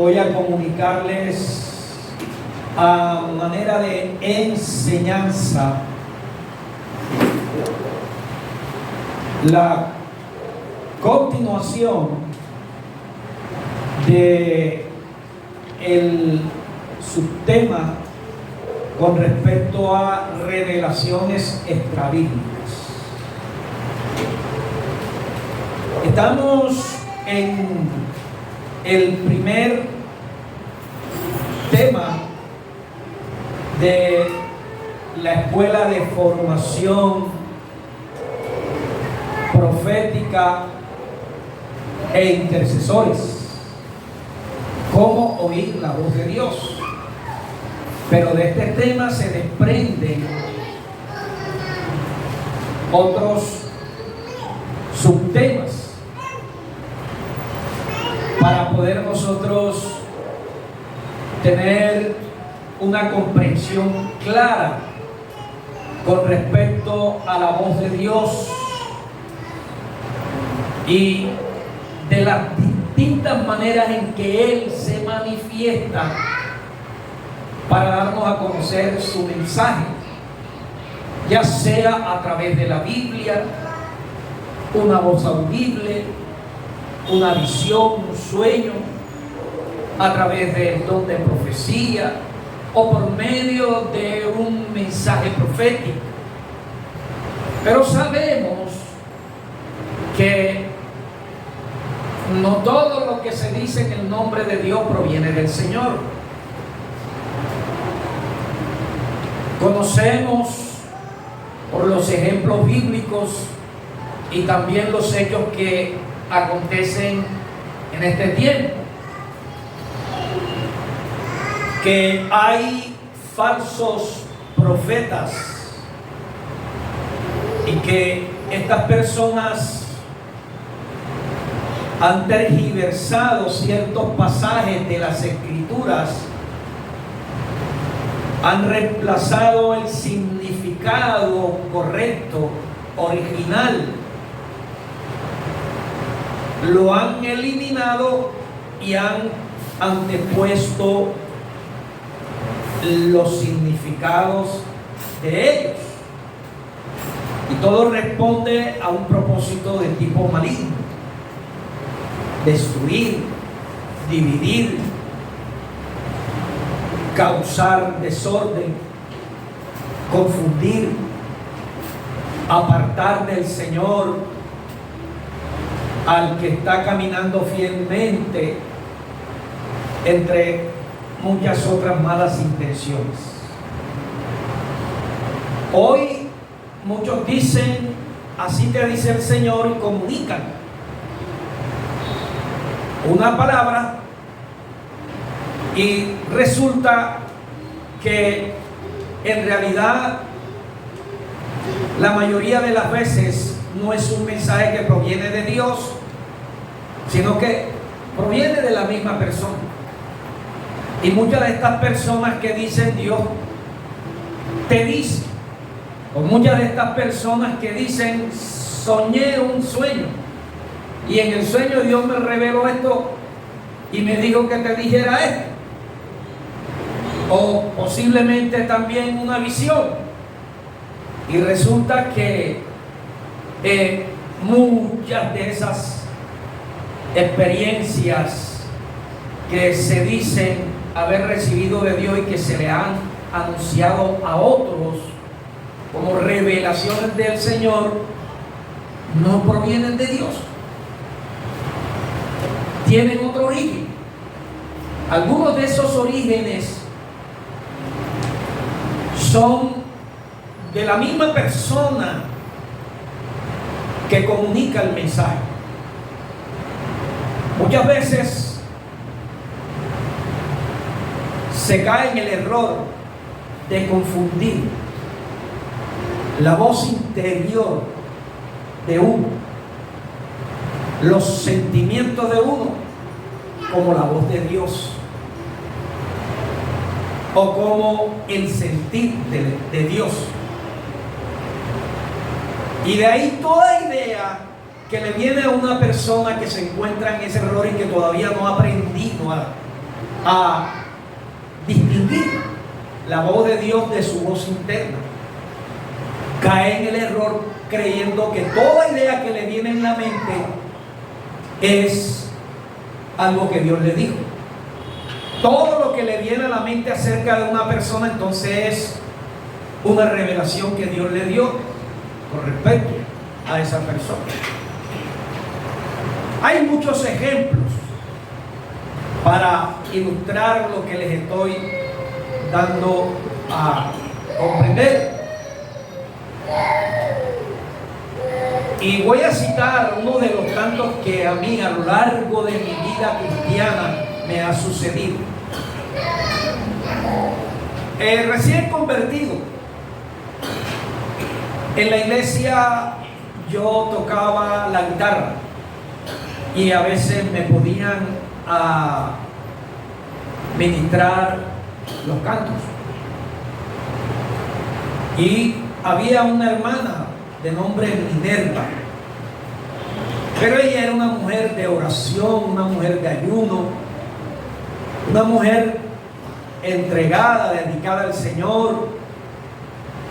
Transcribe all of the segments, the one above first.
voy a comunicarles a manera de enseñanza la continuación de el subtema con respecto a revelaciones extrabíblicas. Estamos en el primer tema de la escuela de formación profética e intercesores. Cómo oír la voz de Dios. Pero de este tema se desprenden otros subtemas para poder nosotros tener una comprensión clara con respecto a la voz de Dios y de las distintas maneras en que Él se manifiesta para darnos a conocer su mensaje, ya sea a través de la Biblia, una voz audible, una visión, un sueño, a través del don de profecía o por medio de un mensaje profético. Pero sabemos que no todo lo que se dice en el nombre de Dios proviene del Señor. Conocemos por los ejemplos bíblicos y también los hechos que acontecen en este tiempo, que hay falsos profetas y que estas personas han tergiversado ciertos pasajes de las Escrituras, han reemplazado el significado correcto, original, lo han eliminado y han antepuesto los significados de ellos, y todo responde a un propósito de tipo maligno: destruir, dividir, causar desorden, confundir, apartar del Señor al que está caminando fielmente, entre muchas otras malas intenciones. Hoy muchos dicen: así te dice el Señor, y comunican una palabra, y resulta que en realidad la mayoría de las veces no es un mensaje que proviene de Dios, sino que proviene de la misma persona. Y muchas de estas personas que dicen Dios te dice, o muchas de estas personas que dicen soñé un sueño y en el sueño Dios me reveló esto y me dijo que te dijera esto, o posiblemente también una visión, y resulta que muchas de esas experiencias que se dicen haber recibido de Dios y que se le han anunciado a otros como revelaciones del Señor no provienen de Dios, tienen otro origen. Algunos de esos orígenes son de la misma persona que comunica el mensaje. Muchas veces se cae en el error de confundir la voz interior de uno, los sentimientos de uno, como la voz de Dios, o como el sentir de Dios. Y de ahí toda idea que le viene a una persona que se encuentra en ese error y que todavía no ha aprendido a distinguir la voz de Dios de su voz interna. Cae en el error creyendo que toda idea que le viene en la mente es algo que Dios le dijo. Todo lo que le viene a la mente acerca de una persona entonces es una revelación que Dios le dio con respecto a esa persona. Hay muchos ejemplos para ilustrar lo que les estoy dando a comprender. Y voy a citar uno de los tantos que a mí a lo largo de mi vida cristiana me ha sucedido. Recién convertido, en la iglesia yo tocaba la guitarra y a veces me podían ministrar los cantos. Y había una hermana de nombre Minerva, pero ella era una mujer de oración, una mujer de ayuno, una mujer entregada, dedicada al Señor,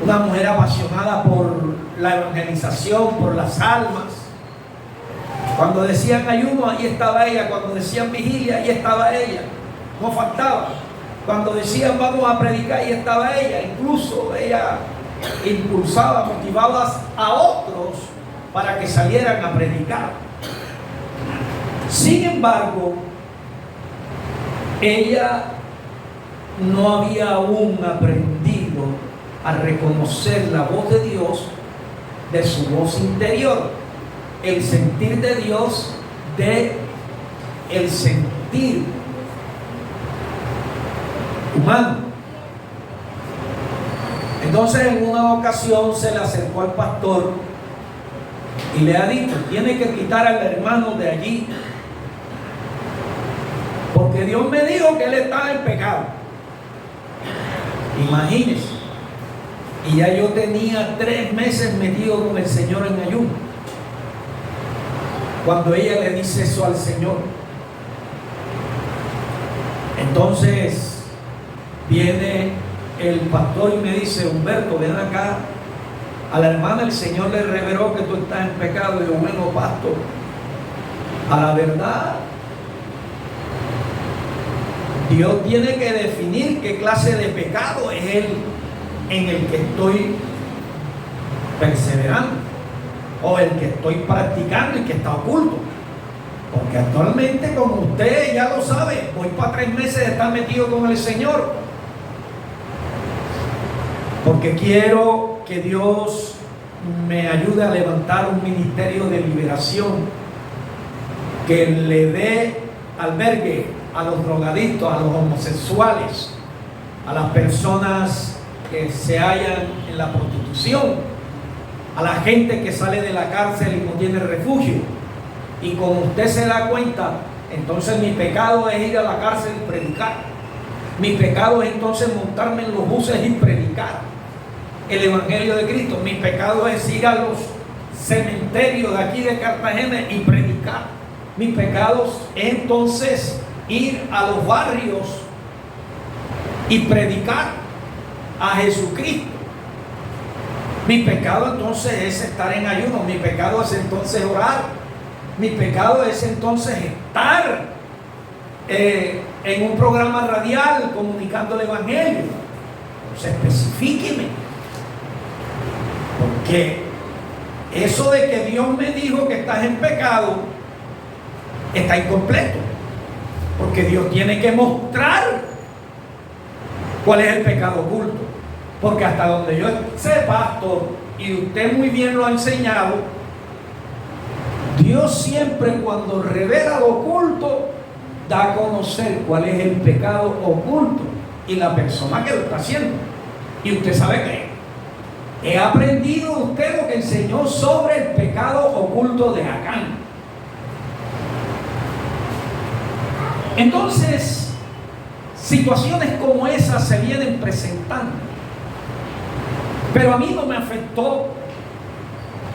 una mujer apasionada por la evangelización, por las almas. Cuando decían ayuno, ahí estaba ella. Cuando decían vigilia, ahí estaba ella, no faltaba. Cuando decían vamos a predicar, ahí estaba ella. Incluso ella impulsaba, motivaba a otros para que salieran a predicar. Sin embargo, ella no había aún aprendido a reconocer la voz de Dios de su voz interior, el sentir de Dios de el sentir humano. Entonces en una ocasión se le acercó al pastor y le ha dicho: tiene que quitar al hermano de allí, porque Dios me dijo que él está en pecado. Imagínense. Y ya yo tenía 3 meses metido con el Señor en ayuno, cuando ella le dice eso al Señor. Entonces viene el pastor y me dice: Humberto, ven acá, a la hermana el Señor le reveló que tú estás en pecado. Y yo: bueno, pastor, a la verdad Dios tiene que definir qué clase de pecado es él en el que estoy perseverando, o el que estoy practicando y que está oculto. Porque actualmente, como usted ya lo sabe, voy para 3 meses de estar metido con el Señor, porque quiero que Dios me ayude a levantar un ministerio de liberación que le dé albergue a los drogadictos, a los homosexuales, a las personas que se hallan en la prostitución, a la gente que sale de la cárcel y no tiene refugio. Y como usted se da cuenta, entonces mi pecado es ir a la cárcel y predicar. Mi pecado es entonces montarme en los buses y predicar el Evangelio de Cristo. Mi pecado es ir a los cementerios de aquí de Cartagena y predicar. Mi pecado es entonces ir a los barrios y predicar a Jesucristo. Mi pecado entonces es estar en ayuno. Mi pecado es entonces orar. Mi pecado es entonces estar en un programa radial comunicando el Evangelio. Entonces especifíqueme, porque eso de que Dios me dijo que estás en pecado está incompleto, porque Dios tiene que mostrar cuál es el pecado oculto. Porque hasta donde yo sé, pastor, y usted muy bien lo ha enseñado, Dios siempre, cuando revela lo oculto, da a conocer cuál es el pecado oculto y la persona que lo está haciendo. Y usted sabe que he aprendido de usted lo que enseñó sobre el pecado oculto de Acán. Entonces, situaciones como esas se vienen presentando, pero a mí no me afectó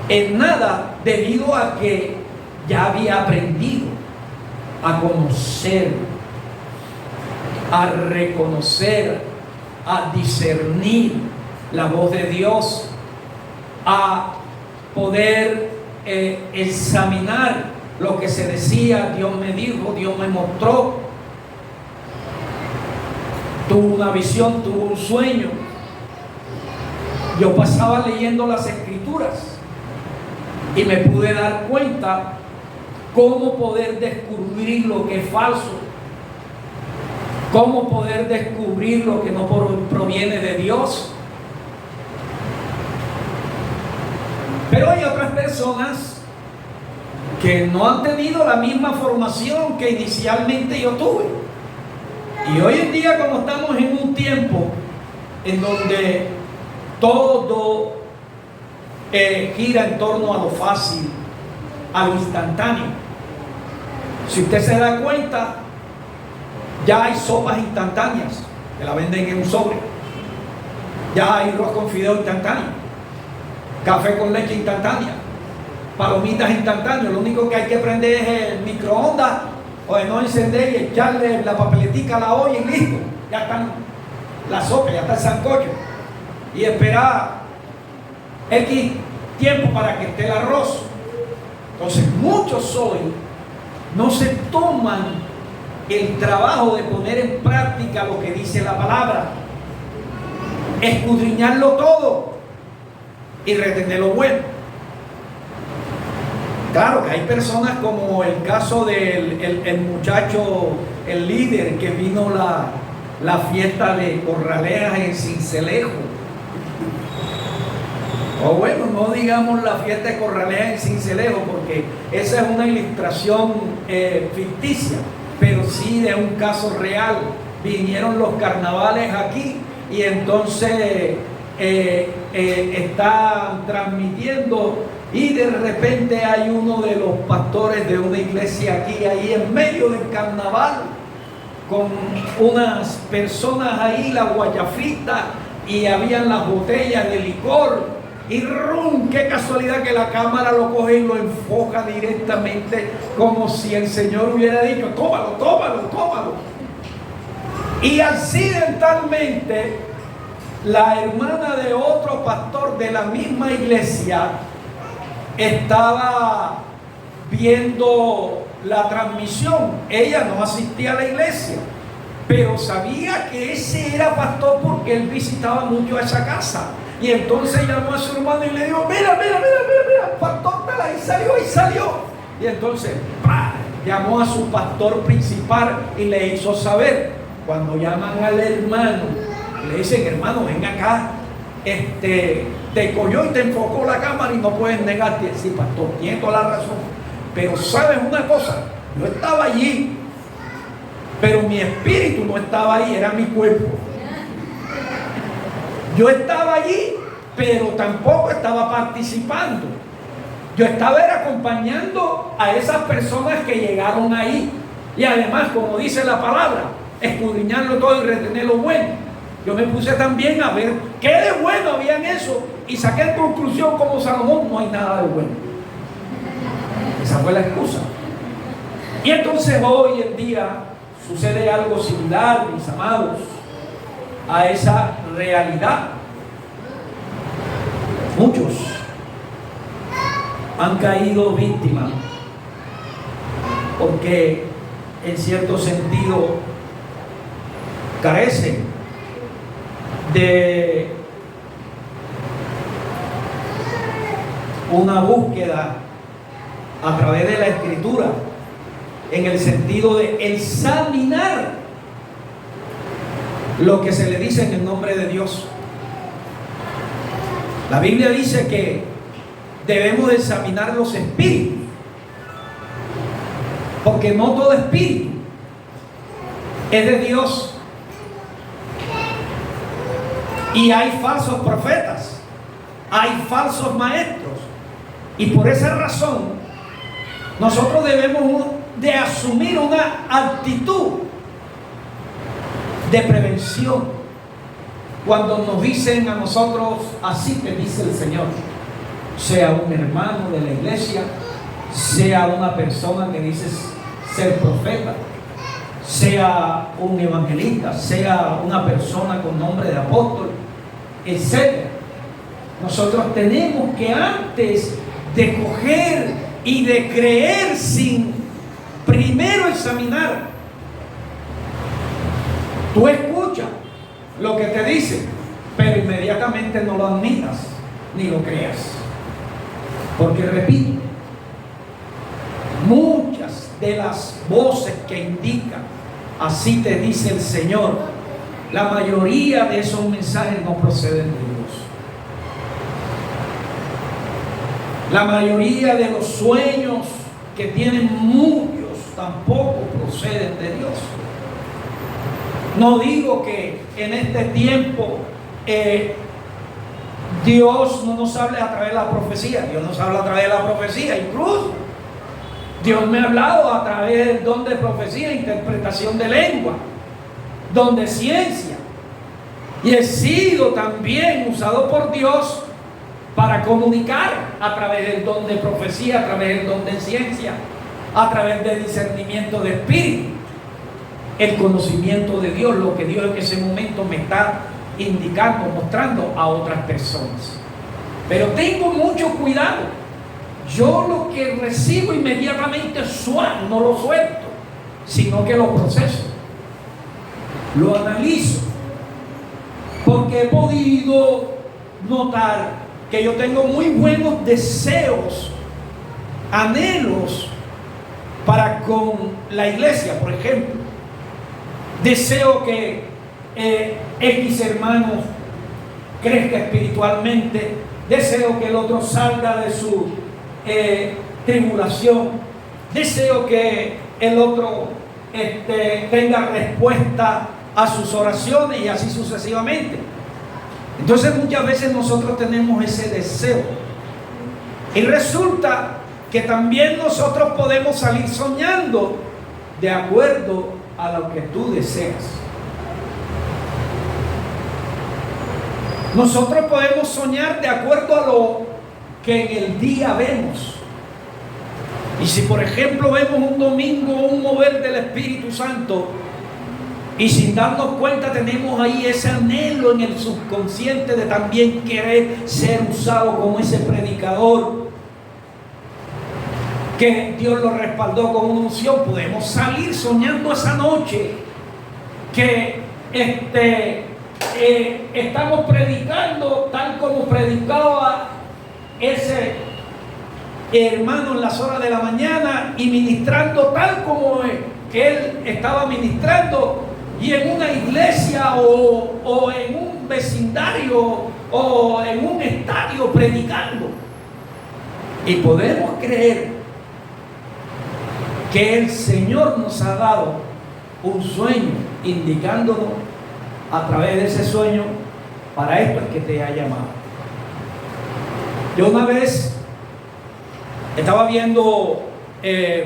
en nada, debido a que ya había aprendido a conocer a reconocer, a discernir la voz de Dios, a poder examinar lo que se decía. Dios me dijo, Dios me mostró, tuvo una visión, tuvo un sueño. Yo pasaba leyendo las Escrituras y me pude dar cuenta cómo poder descubrir lo que es falso, cómo poder descubrir lo que no proviene de Dios. Pero hay otras personas que no han tenido la misma formación que inicialmente yo tuve. Y hoy en día, como estamos en un tiempo en donde todo gira en torno a lo fácil, a lo instantáneo. Si usted se da cuenta, ya hay sopas instantáneas que la venden en un sobre. Ya hay arroz con fideo instantáneo, café con leche instantánea, palomitas instantáneas. Lo único que hay que prender es el microondas o de no encender y echarle la papeletica a la olla y listo. Ya están las sopas, ya está el sancocho. Y esperar X tiempo para que esté el arroz. Entonces muchos hoy no se toman el trabajo de poner en práctica lo que dice la palabra, escudriñarlo todo y retener lo bueno. Claro que hay personas como el caso del el muchacho, el líder que vino la fiesta de Corralejas en Sincelejo. O bueno, no digamos la fiesta de Corralejas en Sincelejo, porque esa es una ilustración ficticia, pero sí de un caso real. Vinieron los carnavales aquí y entonces están transmitiendo y de repente hay uno de los pastores de una iglesia aquí, ahí en medio del carnaval, con unas personas ahí, la guayafita, y habían las botellas de licor. Y ¡rum! Qué casualidad que la cámara lo coge y lo enfoca directamente, como si el Señor hubiera dicho: tómalo, tómalo, tómalo. Y accidentalmente la hermana de otro pastor de la misma iglesia estaba viendo la transmisión. Ella no asistía a la iglesia, pero sabía que ese era pastor porque él visitaba mucho esa casa. Y entonces llamó a su hermano y le dijo: mira, pastor, y salió. Y entonces llamó a su pastor principal y le hizo saber. Cuando llaman al hermano, le dicen: hermano, ven acá, te cogió y te enfocó la cámara y no puedes negarte. Sí, pastor, tiene toda la razón, pero sabes una cosa, yo estaba allí, pero mi espíritu no estaba ahí, era mi cuerpo. Yo estaba allí, pero tampoco estaba participando. Yo estaba acompañando a esas personas que llegaron ahí. Y además, como dice la palabra, escudriñarlo todo y retener lo bueno. Yo me puse también a ver qué de bueno había en eso y saqué en conclusión, como Salomón: no hay nada de bueno. Esa fue la excusa. Y entonces hoy en día sucede algo similar, mis amados, a esa realidad. Muchos han caído víctimas porque en cierto sentido carecen de una búsqueda a través de la Escritura, en el sentido de examinar lo que se le dice en el nombre de Dios. La Biblia dice que debemos de examinar los espíritus, porque no todo espíritu es de Dios. Y hay falsos profetas, hay falsos maestros, y por esa razón nosotros debemos de asumir una actitud de prevención. Cuando nos dicen a nosotros: así te dice el Señor, sea un hermano de la iglesia, sea una persona que dice ser profeta, sea un evangelista, sea una persona con nombre de apóstol, etc. Nosotros tenemos que, antes de coger y de creer sin primero examinar, tú escuchas lo que te dicen, pero inmediatamente no lo admitas ni lo creas. Porque repito, muchas de las voces que indican así te dice el Señor, la mayoría de esos mensajes no proceden de Dios. La mayoría de los sueños que tienen muchos tampoco proceden de Dios. No digo que en este tiempo Dios no nos hable a través de la profecía. Dios nos habla a través de la profecía. Incluso Dios me ha hablado a través del don de profecía, interpretación de lengua, don de ciencia. Y he sido también usado por Dios para comunicar a través del don de profecía, a través del don de ciencia, a través del discernimiento de espíritu, el conocimiento de Dios, lo que Dios en ese momento me está indicando, mostrando a otras personas. Pero tengo mucho cuidado. Yo lo que recibo inmediatamente suave, no lo suelto, sino que lo proceso, lo analizo, porque he podido notar que yo tengo muy buenos deseos, anhelos para con la iglesia. Por ejemplo, deseo que X hermano crezca espiritualmente, deseo que el otro salga de su tribulación, deseo que el otro tenga respuesta a sus oraciones, y así sucesivamente. Entonces muchas veces nosotros tenemos ese deseo, y resulta que también nosotros podemos salir soñando de acuerdo a lo que tú deseas. Nosotros podemos soñar de acuerdo a lo que en el día vemos. Y si por ejemplo vemos un domingo un mover del Espíritu Santo, y sin darnos cuenta tenemos ahí ese anhelo en el subconsciente de también querer ser usado como ese predicador, que Dios lo respaldó con una unción, podemos salir soñando esa noche que estamos predicando tal como predicaba ese hermano en las horas de la mañana, y ministrando tal como que él estaba ministrando, y en una iglesia o en un vecindario o en un estadio predicando. Y podemos creer que el Señor nos ha dado un sueño, indicándonos a través de ese sueño, para esto es que te ha llamado. Yo una vez estaba viendo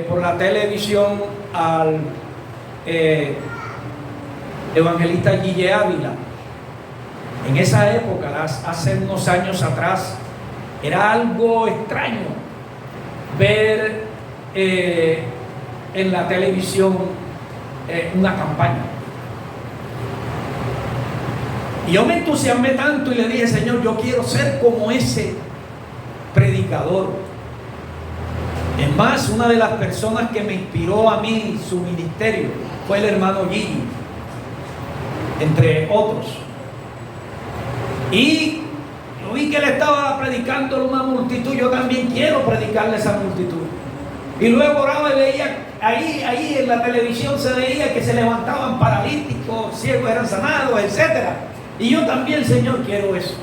por la televisión al evangelista Guille Ávila. En esa época, hace unos años atrás, era algo extraño ver en la televisión una campaña. Y yo me entusiasmé tanto y le dije: Señor, yo quiero ser como ese predicador. Es más, una de las personas que me inspiró a mí su ministerio fue el hermano Gigi, entre otros. Y yo vi que él estaba predicando a una multitud. Yo también quiero predicarle a esa multitud. Y luego oraba y veía ahí en la televisión, se veía que se levantaban paralíticos, ciegos eran sanados, etc. Y yo también, Señor, quiero eso.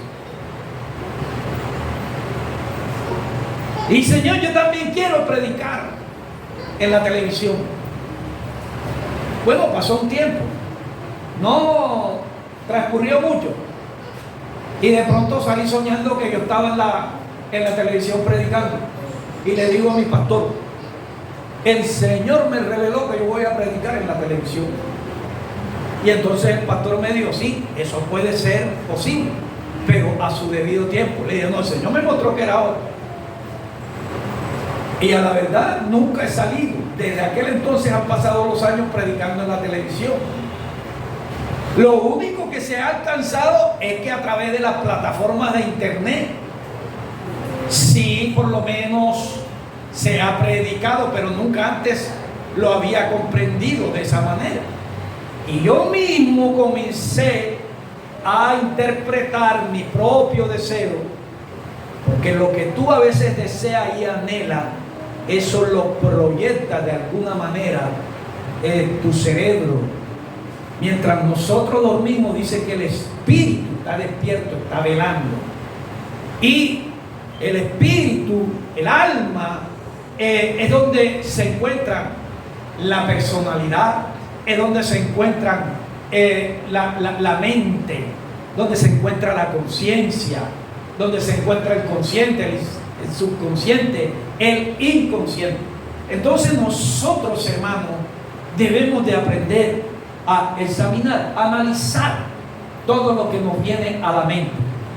Y Señor, yo también quiero predicar en la televisión. Bueno, pasó un tiempo, no transcurrió mucho, y de pronto salí soñando que yo estaba en la televisión predicando, y le digo a mi pastor: el Señor me reveló que yo voy a predicar en la televisión. Y entonces el pastor me dijo: sí, eso puede ser posible, pero a su debido tiempo. Le dije: no, el Señor me mostró que era ahora. Y a la verdad nunca he salido desde aquel entonces han pasado los años predicando en la televisión. Lo único que se ha alcanzado es que a través de las plataformas de internet, sí, por lo menos se ha predicado, pero nunca antes lo había comprendido de esa manera. Y yo mismo comencé a interpretar mi propio deseo, porque lo que tú a veces deseas y anhelas, eso lo proyecta de alguna manera en tu cerebro. Mientras nosotros dormimos, dice que el espíritu está despierto, está velando. Y el espíritu, el alma, es donde se encuentra la personalidad, es donde se encuentran la mente, donde se encuentra la conciencia, donde se encuentra el consciente, el subconsciente, el inconsciente. Entonces nosotros, hermanos, debemos de aprender a examinar, a analizar todo lo que nos viene a la mente.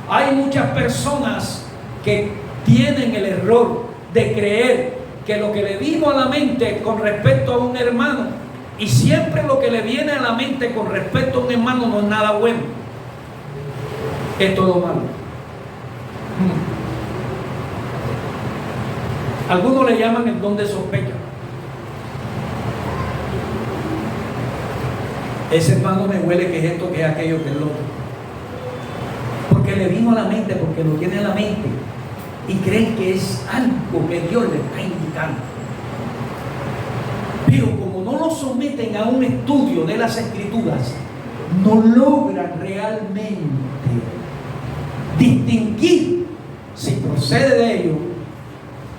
Hay muchas personas que tienen el error de creer que lo que le vino a la mente con respecto a un hermano, y siempre lo que le viene a la mente con respecto a un hermano, no es nada bueno, es todo malo. Algunos le llaman el don de sospecha. Ese hermano me huele que es esto, que es aquello, que es lo otro, porque le vino a la mente, porque lo tiene en la mente, y creen que es algo que Dios le está indicando. Pero como no lo someten a un estudio de las Escrituras, no logran realmente distinguir si procede de ellos,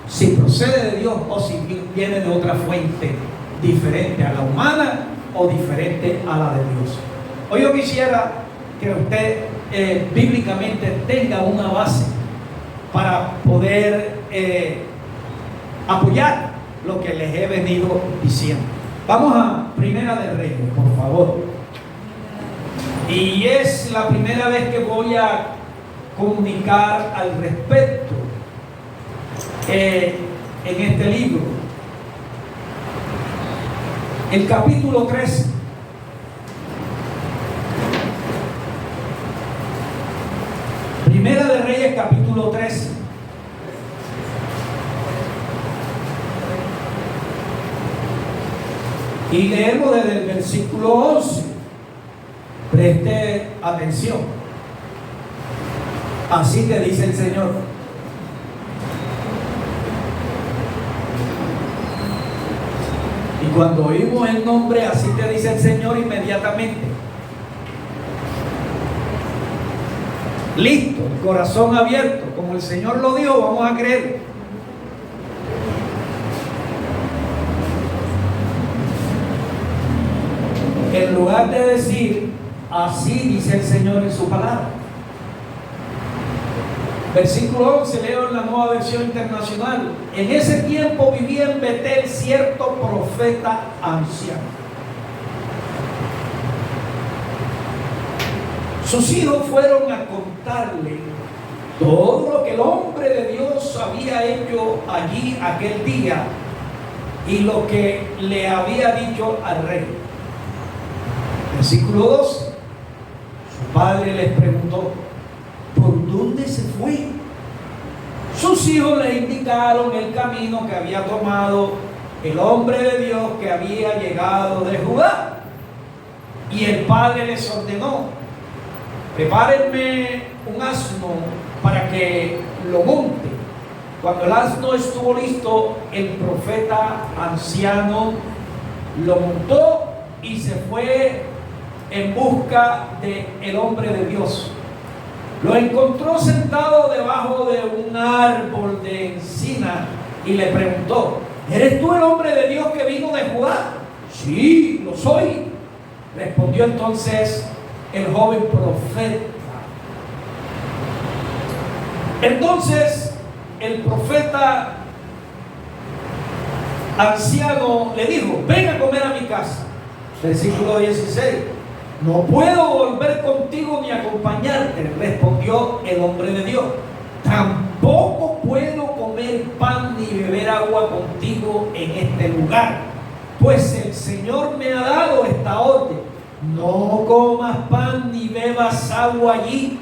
si procede de Dios, o si viene de otra fuente diferente a la humana o diferente a la de Dios. Hoy yo quisiera que usted bíblicamente tenga una base para poder apoyar lo que les he venido diciendo. Vamos a Primera de Reyes, por favor. Y es la primera vez que voy a comunicar al respecto en este libro. El capítulo 13. Primera de Reyes, capítulo 13. Y leemos desde el versículo 11. Preste atención. Así te dice el Señor. Y cuando oímos el nombre, así te dice el Señor, inmediatamente, listo, el corazón abierto, como el Señor lo dijo, vamos a creer. En lugar de decir, así dice el Señor en su palabra. Versículo 11, leo en la Nueva Versión Internacional. En ese tiempo vivía en Betel cierto profeta anciano. Sus hijos fueron a contarle todo lo que el hombre de Dios había hecho allí aquel día y lo que le había dicho al rey. Versículo 12. Su padre les preguntó, ¿por dónde se fue? Sus hijos le indicaron el camino que había tomado el hombre de Dios que había llegado de Judá. Y el padre les ordenó, prepárenme un asno para que lo monte. Cuando el asno estuvo listo, el profeta anciano lo montó y se fue en busca del hombre de Dios. Lo encontró sentado debajo de un árbol de encina y le preguntó, ¿eres tú el hombre de Dios que vino de Judá? Sí, lo soy, respondió entonces el joven profeta. Entonces el profeta anciano le dijo, ven a comer a mi casa. Versículo 16. No puedo volver contigo ni acompañarte, respondió el hombre de Dios. Tampoco puedo comer pan ni beber agua contigo en este lugar. pues el Señor me ha dado esta orden: no comas pan ni bebas agua allí,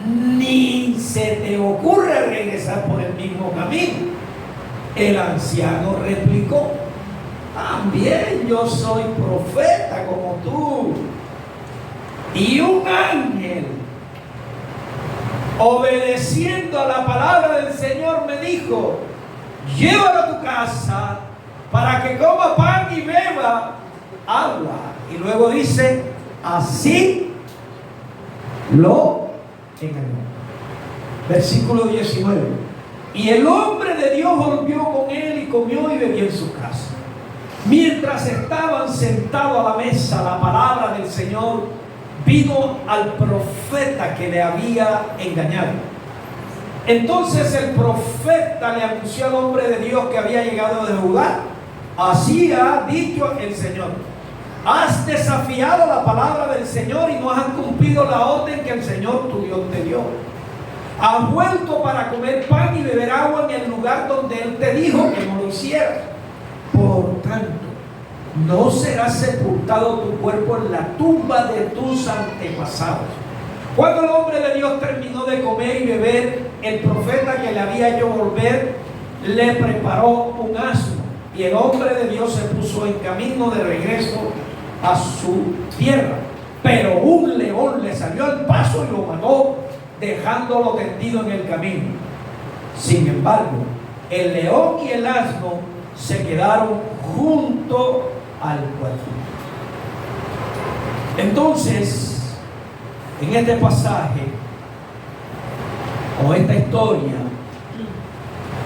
ni se te ocurra regresar por el mismo camino. El anciano replicó: también yo soy profeta como tú. Y un ángel, obedeciendo a la palabra del Señor, me dijo: llévalo a tu casa para que coma pan y beba agua. Y luego dice: así lo engañó. Versículo 19. Y el hombre de Dios volvió con él y comió y bebió en su casa. Mientras estaban sentados a la mesa, la palabra del Señor vino al profeta que le había engañado. Entonces el profeta le anunció al hombre de Dios que había llegado de Judá: así ha dicho el Señor, has desafiado la palabra del Señor y no has cumplido la orden que el Señor tu Dios te dio. Has vuelto para comer pan y beber agua en el lugar donde Él te dijo que no lo hicieras. Por tanto, no será sepultado tu cuerpo en la tumba de tus antepasados. Cuando el hombre de Dios terminó de comer y beber, el profeta que le había hecho volver le preparó un asno, y el hombre de Dios se puso en camino de regreso a su tierra. Pero un león le salió al paso y lo mató, dejándolo tendido en el camino. Sin embargo, el león y el asno se quedaron junto al cuerpo. Entonces, en este pasaje, o esta historia,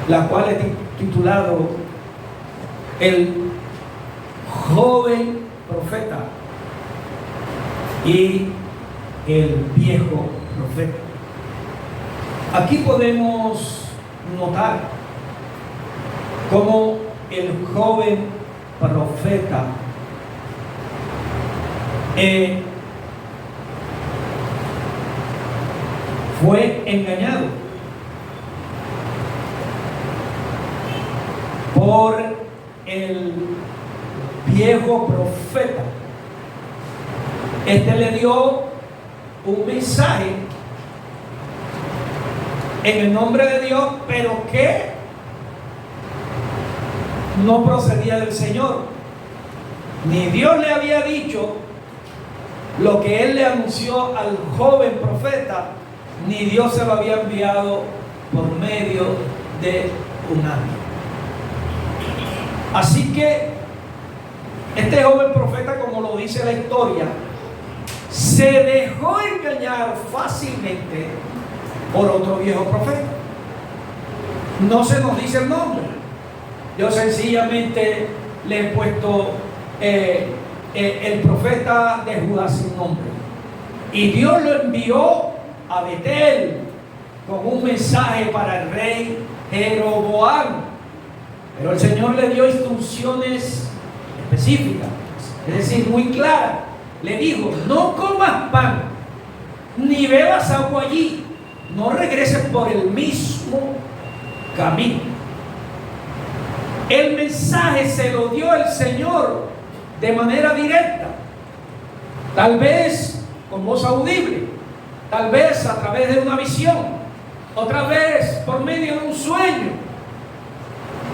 la cual he titulado El joven profeta y el viejo profeta, aquí podemos notar cómo el joven profeta fue engañado por el viejo profeta. Este le dio un mensaje en el nombre de Dios, pero que no procedía del Señor. Ni Dios le había dicho lo que Él le anunció al joven profeta, ni Dios se lo había enviado por medio de un ángel. Así que este joven profeta, como lo dice la historia, se dejó engañar fácilmente por otro viejo profeta. No se nos dice el nombre. Yo sencillamente le he puesto el profeta de Judá sin nombre. Y Dios lo envió a Betel con un mensaje para el rey Jeroboam. Pero el Señor le dio instrucciones específicas, es decir, muy claras. Le dijo: no comas pan, ni bebas agua allí, no regreses por el mismo camino. El mensaje se lo dio el Señor de manera directa, tal vez con voz audible, tal vez a través de una visión, otra vez por medio de un sueño.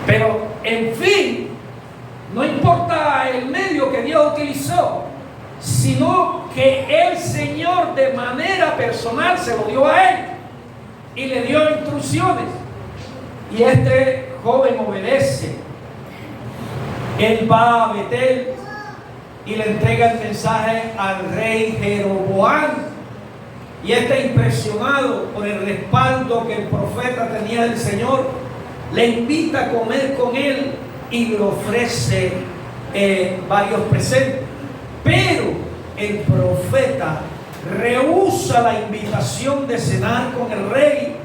Pero en fin, no importa el medio que Dios utilizó, sino que el Señor de manera personal se lo dio a él y le dio instrucciones. Y este joven obedece. Él va a Betel y le entrega el mensaje al rey Jeroboam. Y este, impresionado por el respaldo que el profeta tenía del Señor, le invita a comer con él y le ofrece varios presentes. Pero el profeta rehúsa la invitación de cenar con el rey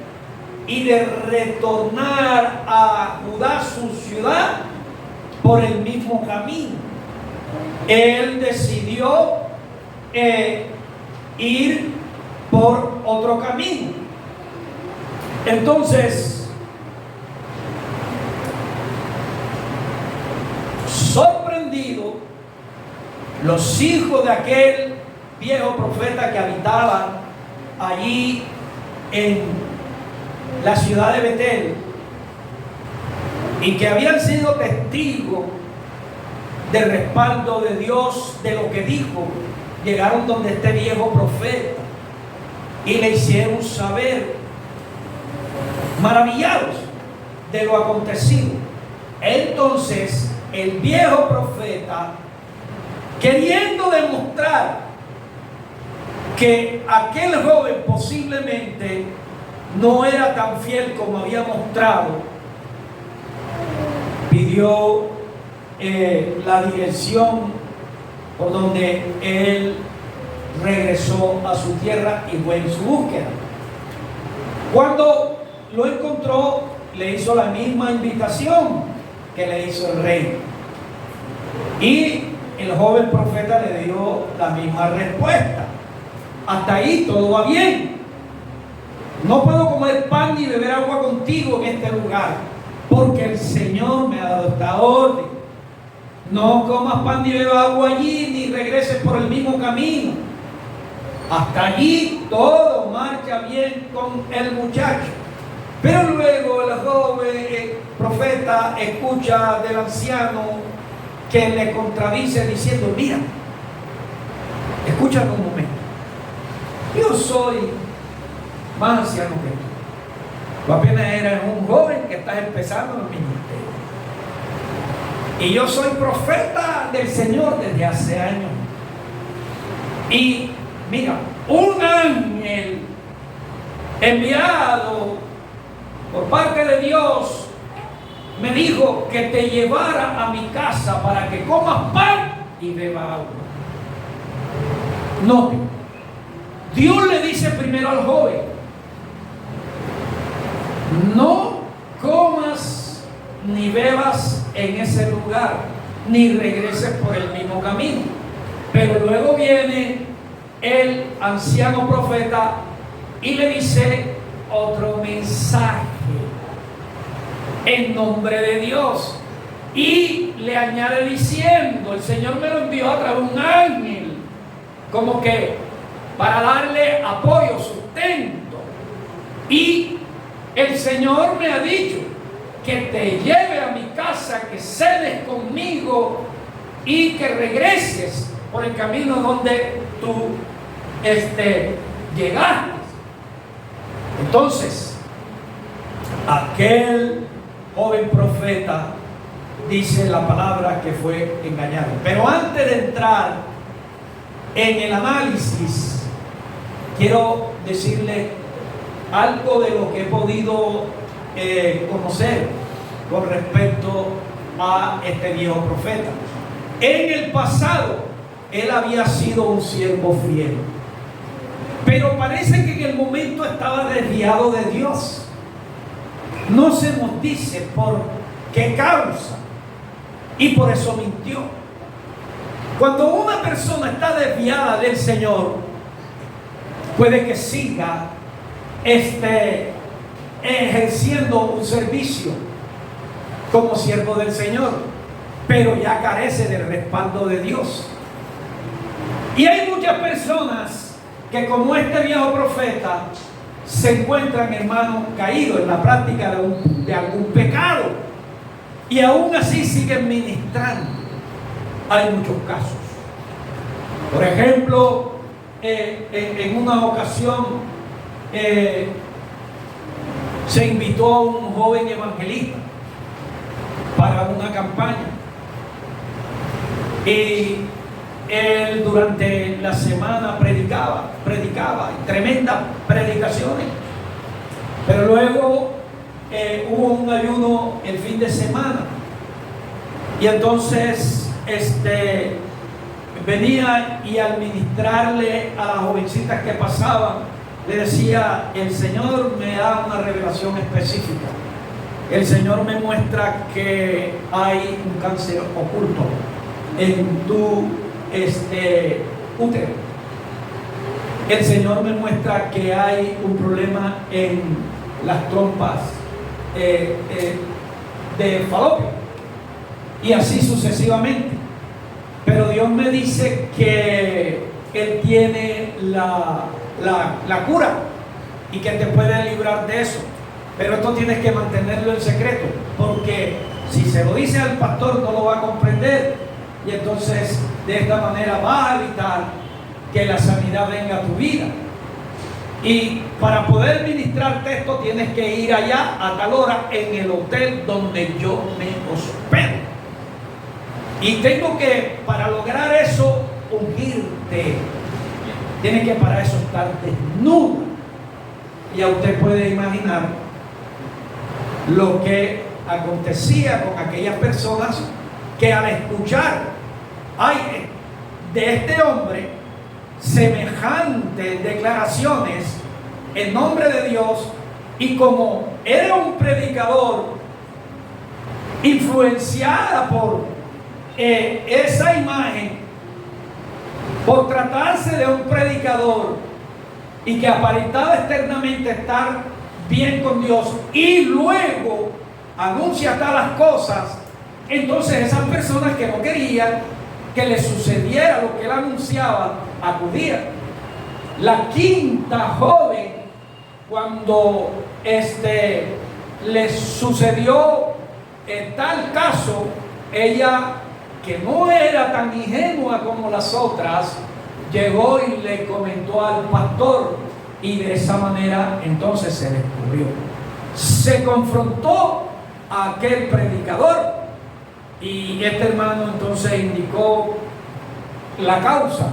y de retornar a Judá, su ciudad, por el mismo camino. Él decidió ir por otro camino. Entonces, sorprendido, los hijos de aquel viejo profeta que habitaba allí en la ciudad de Betel y que habían sido testigos del respaldo de Dios, de lo que dijo, llegaron donde este viejo profeta y le hicieron saber, maravillados de lo acontecido. Entonces el viejo profeta, queriendo demostrar que aquel joven posiblemente no era tan fiel como había mostrado, pidió la dirección por donde él regresó a su tierra y fue en su búsqueda. Cuando lo encontró, le hizo la misma invitación que le hizo el rey, y el joven profeta le dio la misma respuesta. Hasta ahí todo va bien. No puedo comer pan ni beber agua contigo en este lugar, porque el Señor me ha dado esta orden. No comas pan ni bebas agua allí, ni regreses por el mismo camino. Hasta allí todo marcha bien con el muchacho. Pero luego el joven profeta escucha del anciano que le contradice diciendo: mira, escúchame un momento. Yo soy más anciano que tú. Tú apenas eres un joven que estás empezando en el ministerio. Y yo soy profeta del Señor desde hace años. Y mira, un ángel enviado por parte de Dios me dijo que te llevara a mi casa para que comas pan y bebas agua. Note, Dios le dice primero al joven: no comas ni bebas en ese lugar, ni regreses por el mismo camino. Pero luego viene el anciano profeta y le dice otro mensaje en nombre de Dios, y le añade diciendo: el Señor me lo envió a través de un ángel, como que para darle apoyo, sustento. Y el Señor me ha dicho que te lleve a mi casa, que cenes conmigo y que regreses por el camino donde tú llegaste. Entonces, aquel joven profeta dice la palabra que fue engañado. Pero antes de entrar en el análisis, quiero decirle algo de lo que he podido conocer con respecto a este viejo profeta. En el pasado, él había sido un siervo fiel, pero parece que en el momento estaba desviado de Dios. No se nos dice por qué causa, y por eso mintió. Cuando una persona está desviada del Señor, puede que siga ejerciendo un servicio como siervo del Señor, pero ya carece del respaldo de Dios. Y hay muchas personas que, como este viejo profeta, se encuentran, hermanos, caídos en la práctica de algún pecado, y aún así siguen ministrando. Hay muchos casos. Por ejemplo, en una ocasión se invitó a un joven evangelista para una campaña, y él durante la semana predicaba tremendas predicaciones, pero luego hubo un ayuno el fin de semana, y entonces venía, y al ministrarle a las jovencitas que pasaban, le decía: el Señor me da una revelación específica. El Señor me muestra que hay un cáncer oculto en tu útero. El Señor me muestra que hay un problema en las trompas de falopio, y así sucesivamente. pero Dios me dice que Él tiene la cura y que te puede librar de eso. Pero esto tienes que mantenerlo en secreto, porque si se lo dice al pastor no lo va a comprender, y entonces de esta manera va a evitar que la sanidad venga a tu vida. Y para poder ministrarte esto tienes que ir allá a tal hora en el hotel donde yo me hospedo. Y tengo que, para lograr eso, ungirte. Tienes que para eso estar desnudo. Y ya usted puede imaginar lo que acontecía con aquellas personas que al escuchar de este hombre semejantes declaraciones en nombre de Dios, y como era un predicador influenciada por esa imagen, por tratarse de un predicador y que aparentaba externamente estar bien con Dios y luego anuncia talas cosas, entonces esas personas que no querían que le sucediera lo que él anunciaba acudían. La quinta joven, cuando le sucedió tal caso, ella, que no era tan ingenua como las otras, llegó y le comentó al pastor, y de esa manera entonces se descubrió. Se confrontó a aquel predicador, y este hermano entonces indicó la causa.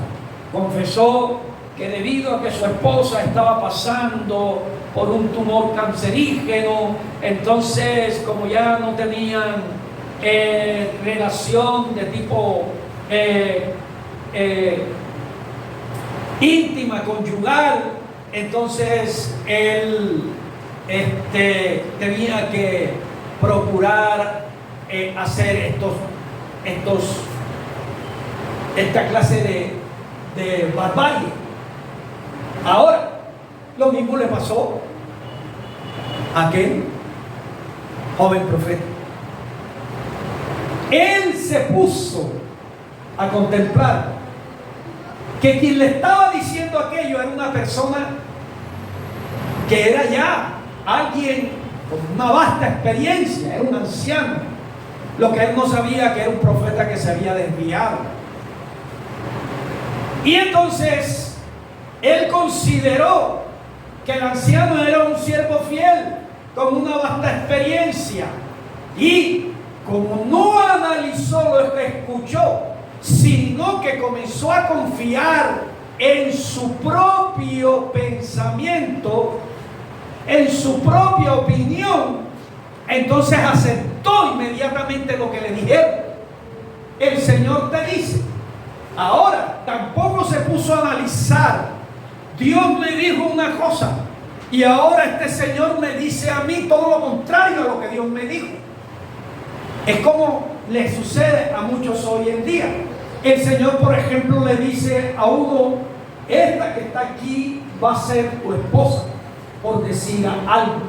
Confesó que debido a que su esposa estaba pasando por un tumor cancerígeno, entonces como ya no tenían relación de tipo íntima, conyugal, entonces él tenía que procurar hacer esta clase de barbarie. Ahora, lo mismo le pasó a aquel joven profeta. Él se puso a contemplar que quien le estaba diciendo aquello era una persona que era ya alguien con una vasta experiencia, era un anciano. Lo que él no sabía, que era un profeta que se había desviado. Y entonces él consideró que el anciano era un siervo fiel con una vasta experiencia, y como no analizó lo que escuchó, sino que comenzó a confiar en su propio pensamiento, en su propia opinión, entonces aceptó inmediatamente lo que le dijeron. El Señor te dice, ahora tampoco se puso a analizar. Dios me dijo una cosa y ahora este Señor me dice a mí todo lo contrario a lo que Dios me dijo. Es como le sucede a muchos hoy en día. El Señor, por ejemplo, le dice a uno, esta que está aquí va a ser tu esposa, por decir algo.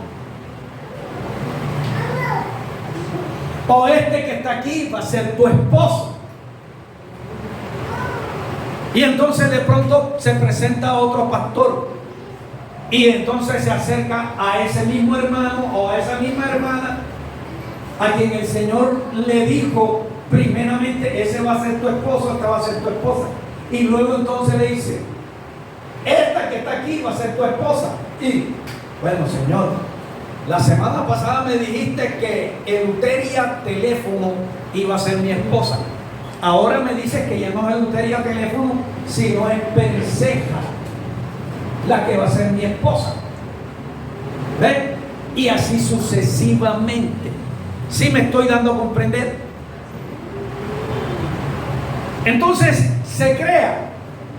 O este que está aquí va a ser tu esposo. Y entonces de pronto se presenta otro pastor, y entonces se acerca a ese mismo hermano o a esa misma hermana a quien el Señor le dijo primeramente, ese va a ser tu esposo, esta va a ser tu esposa, y luego entonces le dice, esta que está aquí va a ser tu esposa. Y bueno, Señor, la semana pasada me dijiste que Eleuteria Teléfono iba a ser mi esposa. Ahora me dices que ya no es Eleuteria Teléfono, sino es Penseja la que va a ser mi esposa. ¿Ven? Y así sucesivamente. ¿Sí me estoy dando a comprender? Entonces se crea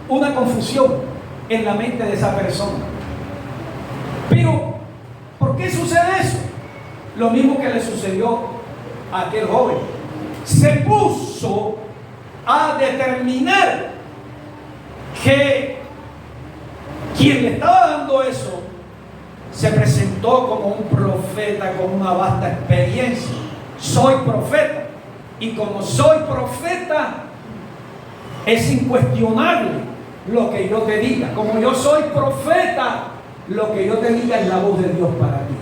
una confusión en la mente de esa persona. Pero, ¿por qué sucede eso? Lo mismo que le sucedió a aquel joven. Se puso a determinar que quien le estaba dando eso se presentó como un profeta con una vasta experiencia. Soy profeta, y como soy profeta, Es incuestionable lo que yo te diga. Como yo soy profeta, lo que yo te diga es la voz de Dios para ti.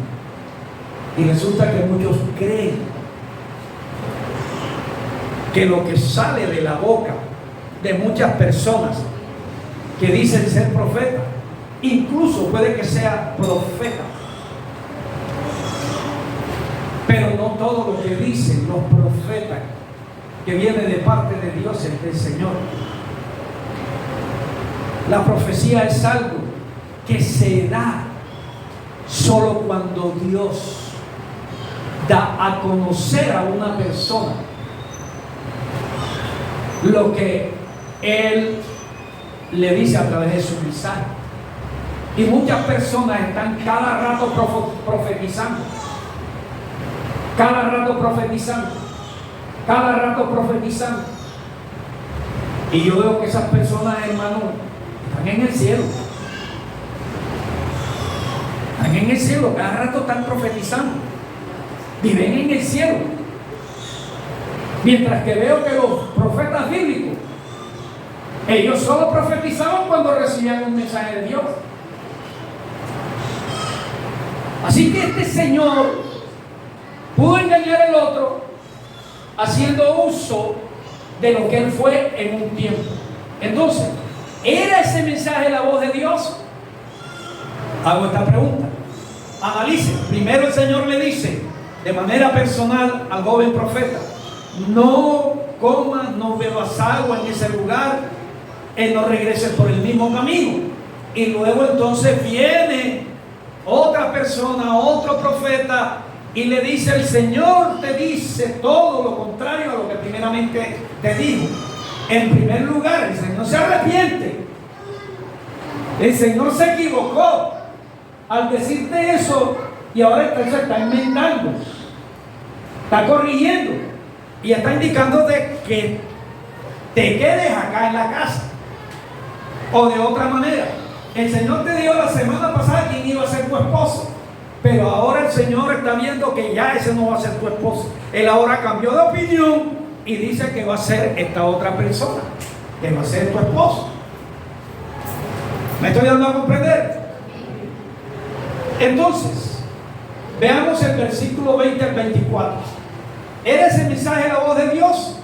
Y resulta que muchos creen que lo que sale de la boca de muchas personas que dicen ser profeta, incluso puede que sea profeta, pero no todo lo que dicen los profetas que viene de parte de Dios es del Señor. La profecía es algo que se da solo cuando Dios da a conocer a una persona lo que Él le dice a través de su mensaje. Y muchas personas están cada rato profetizando, cada rato profetizando, cada rato profetizando. Y yo veo que esas personas, hermano, están en el cielo. Están en el cielo, cada rato están profetizando. Viven en el cielo. Mientras que veo que los profetas bíblicos, ellos solo profetizaban cuando recibían un mensaje de Dios. Así que este señor pudo engañar al otro haciendo uso de lo que él fue en un tiempo. Entonces, ¿era ese mensaje la voz de Dios? Hago esta pregunta. Analice. Primero el Señor le dice de manera personal al joven profeta: no comas, no bebas agua en ese lugar, no regreses por el mismo camino. Y luego entonces viene otra persona, otro profeta, y le dice: el Señor te dice todo lo contrario a lo que primeramente te dijo. En primer lugar, el Señor se arrepiente. El Señor se equivocó al decirte eso, y ahora se está enmendando, está corrigiendo y está indicándote que te quedes acá en la casa. O de otra manera, el Señor te dijo la semana pasada quién iba a ser tu esposo, pero ahora el Señor está viendo que ya ese no va a ser tu esposo. Él ahora cambió de opinión y dice que va a ser esta otra persona, que va a ser tu esposo. ¿Me estoy dando a comprender? Entonces, veamos el versículo 20 al 24. ¿Era ese mensaje la voz de Dios?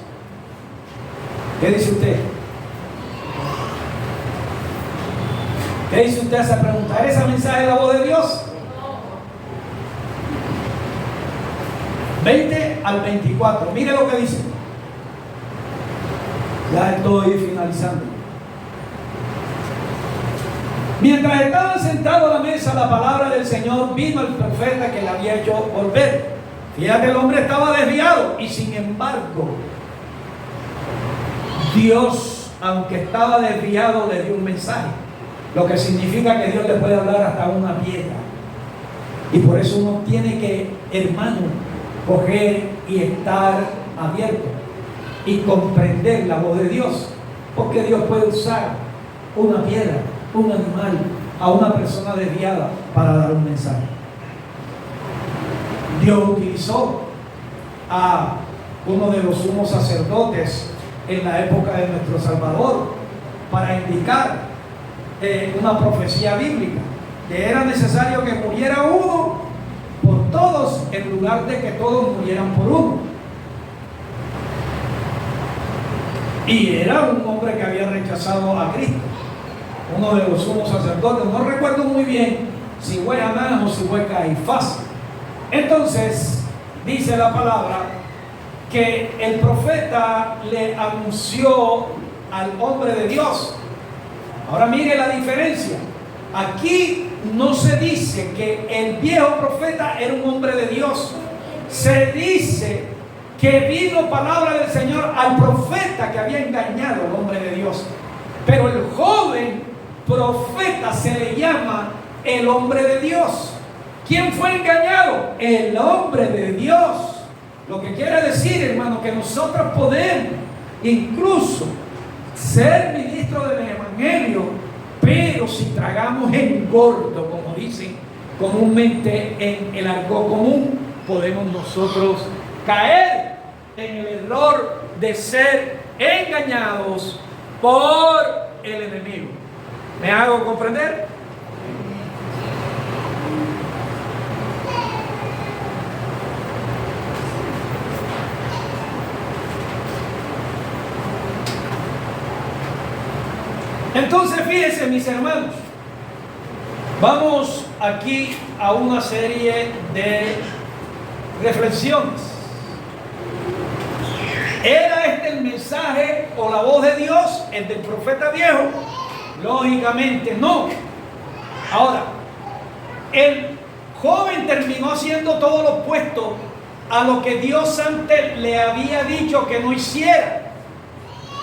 ¿Qué dice usted? ¿Qué dice usted a esa pregunta? ¿Era ese mensaje la voz de Dios? 20 al 24. Mire lo que dice. Ya estoy finalizando. Mientras estaban sentados a la mesa, la palabra del Señor vino al profeta que le había hecho volver. Fíjate, el hombre estaba desviado y sin embargo Dios, aunque estaba desviado, le dio un mensaje, lo que significa que Dios le puede hablar hasta una piedra. Y por eso uno tiene que, hermano, coger y estar abierto y comprender la voz de Dios, porque Dios puede usar una piedra, un animal, a una persona desviada para dar un mensaje. Dios utilizó a uno de los sumos sacerdotes en la época de nuestro Salvador para indicar una profecía bíblica, que era necesario que muriera uno por todos en lugar de que todos murieran por uno. Y era un hombre que había rechazado a Cristo, uno de los sumos sacerdotes. No recuerdo muy bien si fue Anás o si fue Caifás. Entonces dice la palabra que el profeta le anunció al hombre de Dios. Ahora mire la diferencia. Aquí no se dice que el viejo profeta era un hombre de Dios. Se dice que vino palabra del Señor al profeta que había engañado al hombre de Dios. Pero el joven profeta se le llama el hombre de Dios. ¿Quién fue engañado? El hombre de Dios. Lo que quiere decir, hermano, que nosotros podemos incluso ser ministros del Evangelio, pero si tragamos engordo, como dicen comúnmente en el argot común, podemos nosotros caer en el error de ser engañados por el enemigo. ¿Me hago comprender? Entonces, fíjense, mis hermanos, vamos aquí a una serie de reflexiones. ¿Era este el mensaje o la voz de Dios, el del profeta viejo? Lógicamente no. Ahora, el joven terminó haciendo todo lo opuesto a lo que Dios antes le había dicho que no hiciera.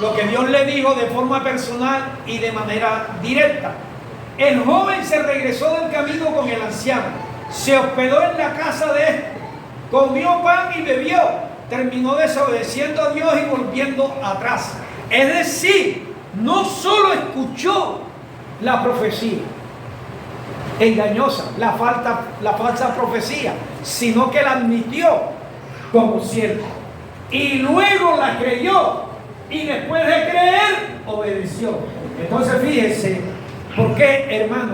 Lo que Dios le dijo de forma personal y de manera directa. El joven se regresó del camino con el anciano, se hospedó en la casa de este, comió pan y bebió, terminó desobedeciendo a Dios y volviendo atrás. Es decir, no solo escuchó la profecía engañosa, la falsa profecía, sino que la admitió como cierta y luego la creyó. Y después de creer, obedeció. Entonces fíjense, ¿por qué, hermano,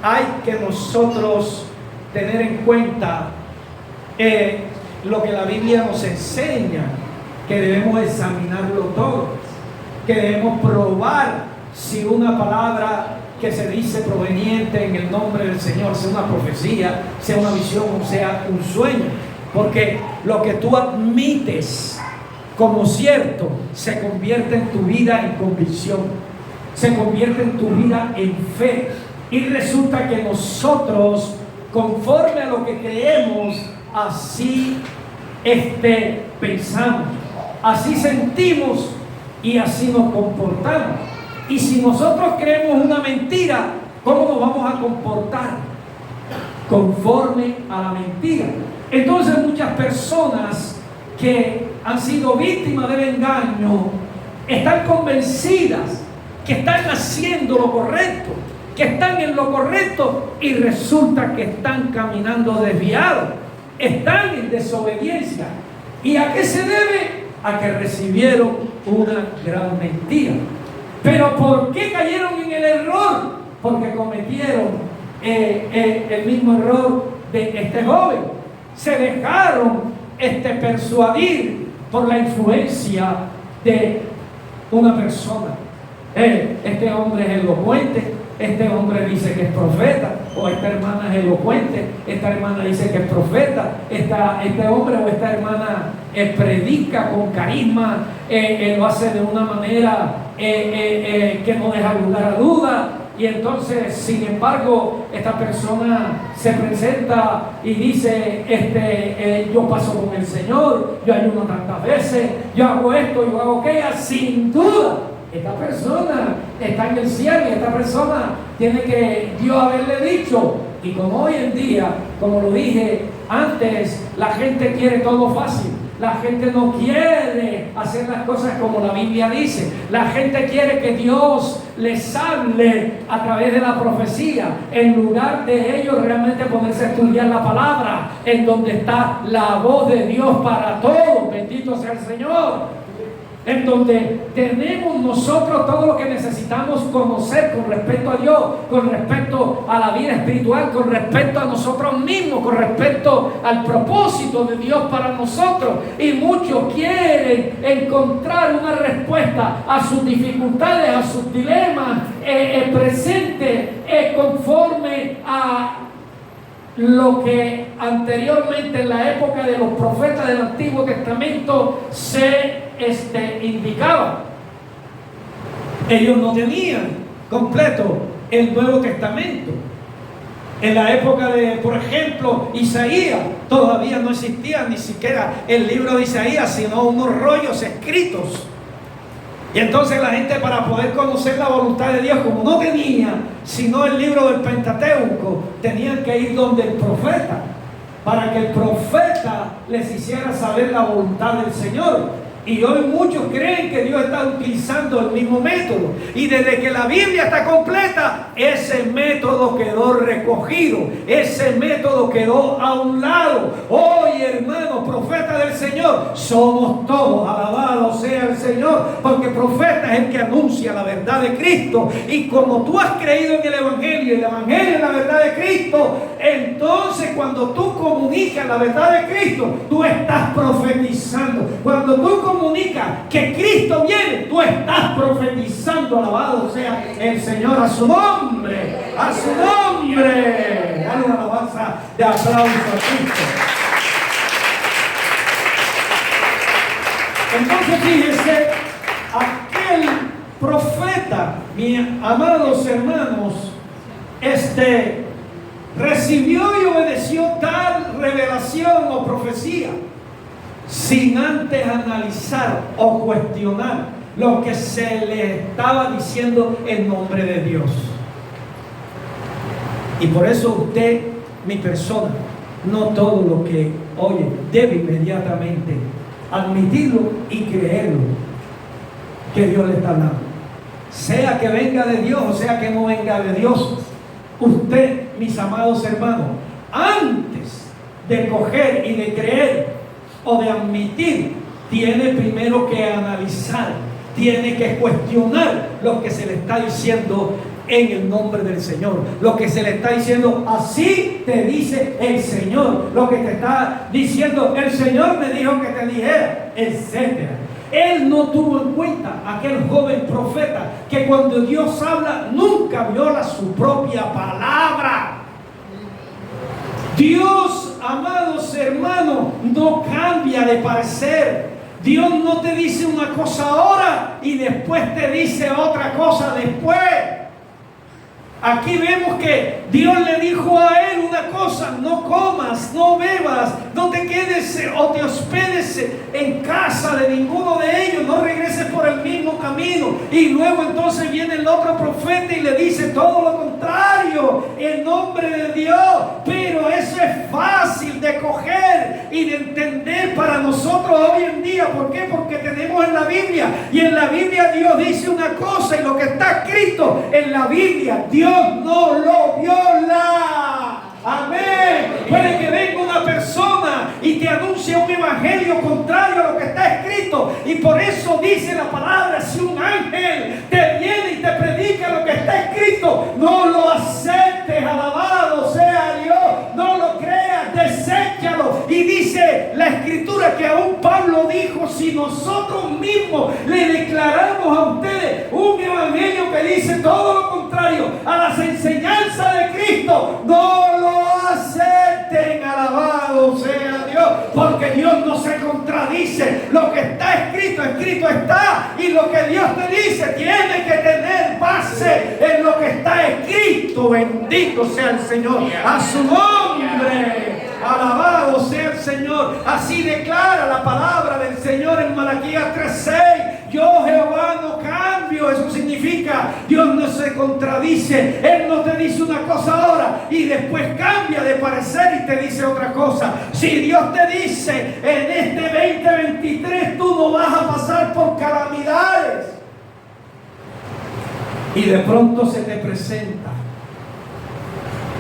hay que nosotros tener en cuenta lo que la Biblia nos enseña? Que debemos examinarlo todo, que debemos probar si una palabra que se dice proveniente en el nombre del Señor, sea una profecía, sea una visión o sea un sueño. Porque lo que tú admites como cierto, se convierte en tu vida en convicción, se convierte en tu vida en fe. Y resulta que nosotros, conforme a lo que creemos, así pensamos, así sentimos y así nos comportamos. Y si nosotros creemos una mentira, ¿cómo nos vamos a comportar? Conforme a la mentira. Entonces muchas personas que han sido víctimas del engaño están convencidas que están haciendo lo correcto, que están en lo correcto, y resulta que están caminando desviados, están en desobediencia. ¿Y a qué se debe? A que recibieron una gran mentira. ¿Pero por qué cayeron en el error? Porque cometieron el mismo error de este joven. Se dejaron persuadir por la influencia de una persona. Este hombre es elocuente, este hombre dice que es profeta, o esta hermana es elocuente, esta hermana dice que es profeta, este hombre o esta hermana predica con carisma, lo hace de una manera que no deja lugar a duda. Y entonces, sin embargo, esta persona se presenta y dice, yo paso con el Señor, yo ayuno tantas veces, yo hago esto, yo hago aquello. Sin duda, esta persona está en el cielo, y esta persona tiene que Dios haberle dicho. Y como hoy en día, como lo dije antes, la gente quiere todo fácil. La gente no quiere hacer las cosas como la Biblia dice. La gente quiere que Dios les hable a través de la profecía, en lugar de ellos realmente ponerse a estudiar la palabra, en donde está la voz de Dios para todos. Bendito sea el Señor. En donde tenemos nosotros todo lo que necesitamos conocer con respecto a Dios, con respecto a la vida espiritual, con respecto a nosotros mismos, con respecto al propósito de Dios para nosotros. Y muchos quieren encontrar una respuesta a sus dificultades, a sus dilemas presentes, conforme a lo que anteriormente en la época de los profetas del Antiguo Testamento se indicaba. Ellos no tenían completo el Nuevo Testamento. En la época de, por ejemplo, Isaías, todavía no existía ni siquiera el libro de Isaías, sino unos rollos escritos. Y entonces la gente, para poder conocer la voluntad de Dios, como no tenía sino el libro del Pentateuco, tenían que ir donde el profeta, para que el profeta les hiciera saber la voluntad del Señor. Y hoy muchos creen que Dios está utilizando el mismo método. Y desde que la Biblia está completa, ese método quedó recogido. Ese método quedó a un lado. Hoy, hermanos, profeta del Señor, somos todos. Alabado sea el Señor. Porque profeta es el que anuncia la verdad de Cristo. Y como tú has creído en el Evangelio, y el Evangelio es la verdad de Cristo, entonces cuando tú comunicas la verdad de Cristo, tú estás profetizando. Cuando tú comunica que Cristo viene, tú estás profetizando. Alabado sea el Señor, a su nombre, a su nombre. Dale una alabanza de aplauso a Cristo. Entonces fíjense, aquel profeta, mis amados hermanos, recibió y obedeció tal revelación o profecía sin antes analizar o cuestionar lo que se le estaba diciendo en nombre de Dios. Y por eso usted, mi persona, no todo lo que oye debe inmediatamente admitirlo y creerlo que Dios le está dando. Sea que venga de Dios o sea que no venga de Dios, usted, mis amados hermanos, antes de coger y de creer o de admitir, tiene primero que analizar, tiene que cuestionar lo que se le está diciendo en el nombre del Señor, lo que se le está diciendo. Así te dice el Señor, lo que te está diciendo el Señor me dijo que te dijera, etcétera. Él no tuvo en cuenta aquel joven profeta que cuando Dios habla nunca viola su propia palabra. Dios, amados hermanos, no cambia de parecer. Dios no te dice una cosa ahora y después te dice otra cosa después. Aquí vemos que Dios le dijo a él una cosa: no comas, no bebas, no te quedes o te hospedes en casa de ninguno de ellos, no regreses por el mismo camino. Y luego entonces viene el otro profeta y le dice todo lo contrario en nombre de Dios. Pero eso es fácil de coger y de entender para nosotros hoy en día. ¿Por qué? Porque tenemos en la Biblia, y en la Biblia Dios dice una cosa, y lo que está escrito en la Biblia, Dios no lo viola. Amén. Puede que venga una persona y te anuncie un evangelio contrario a lo que está escrito, y por eso dice la palabra: si un ángel te viene y te predica lo que está escrito, no lo aceptes. Alabado sea Dios, no lo creas, deséchalo. Y dice la escritura que aún Pablo dijo: si nosotros mismos le declaramos a ustedes un evangelio que dice todo lo contrario a las enseñanzas de Cristo, no lo acepten. Alabado sea Dios, porque Dios no se contradice. Lo que está escrito, escrito está, y lo que Dios te dice tiene que tener base en lo que está escrito. Bendito sea el Señor, a su nombre. Alabado sea el Señor. Así declara la palabra del Señor en Malaquías 3:6. Yo, Jehová, no cambio. Eso significa Dios no se contradice. Él no te dice una cosa ahora y después cambia de parecer y te dice otra cosa. Si Dios te dice en este 2023 tú no vas a pasar por calamidades, y de pronto se te presenta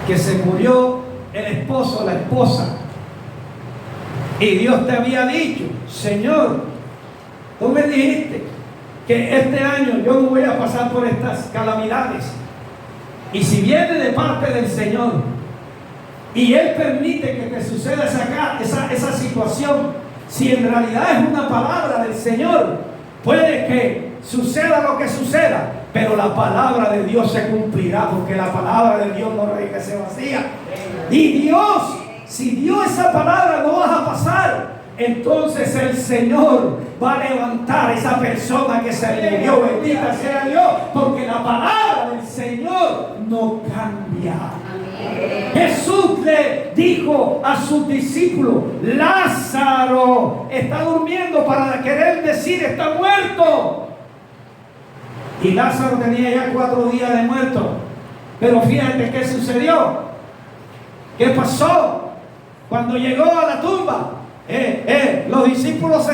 que se murió el esposo o la esposa, y Dios te había dicho: Señor, tú me dijiste que este año yo no voy a pasar por estas calamidades, y si viene de parte del Señor y Él permite que te suceda esa situación, si en realidad es una palabra del Señor, puede que suceda lo que suceda, pero la palabra de Dios se cumplirá, porque la palabra de Dios no regrese vacía. Y Dios, si dio esa palabra, no vas a pasar, entonces el Señor va a levantar a esa persona que se le dio. Bendita sea Dios, porque la palabra del Señor no cambia. Jesús le dijo a sus discípulos: Lázaro está durmiendo, para querer decir está muerto. Y Lázaro tenía ya 4 días de muerto. Pero fíjate qué sucedió. ¿Qué pasó? Cuando llegó a la tumba, los discípulos